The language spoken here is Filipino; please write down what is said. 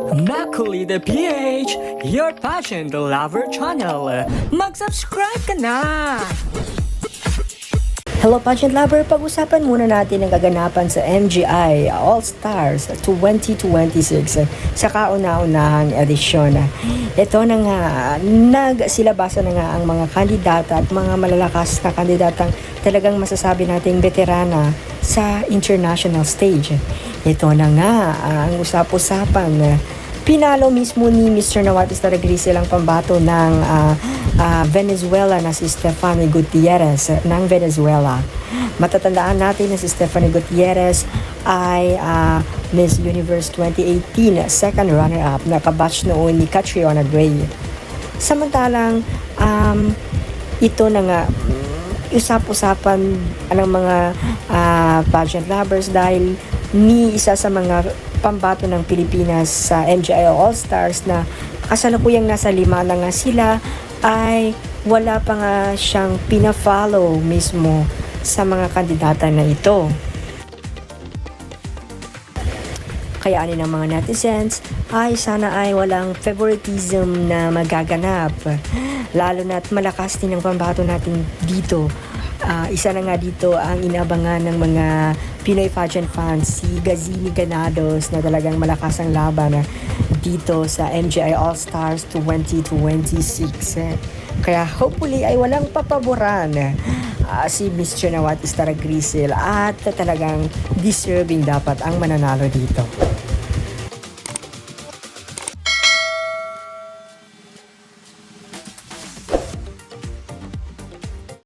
Macaulay PH, your pageant lover channel. Mag-subscribe ka na! Hello pageant lover, pag-usapan muna natin ang kaganapan sa MGI All-Stars 2026 sa kauna-unahang edisyon. Ito na nga, nagsilabasa na nga ang mga kandidata at mga malalakas na kandidatang talagang masasabi nating veterana sa international stage. Ito na nga ang usap-usapan. Pinalo mismo ni Mr. Nawat Grisel ang pambato ng Venezuela na si Stephanie Gutierrez ng Venezuela. Matatandaan natin na si Stephanie Gutierrez ay Miss Universe 2018 second runner-up na kabatch noon ni Catriona Gray. Samantalang ito na nga usap-usapan ng mga pageant lovers dahil ni isa sa mga pambato ng Pilipinas sa MGI All-Stars na kasalukuyang nasa 5 na nga sila ay wala pa nga siyang pina-follow mismo sa mga kandidata na ito. Kaya ani ng mga netizens ay sana ay walang favoritism na magaganap. Lalo na't malakas din ang pambato natin dito. Isa na nga dito ang inabangan ng mga Pinoy pageant fans, si Gazini Ganados na talagang malakas ang laban dito sa MGI All-Stars 2026. Kaya hopefully ay walang papaboran si Mr. Nawat Grisel at talagang deserving dapat ang mananalo dito.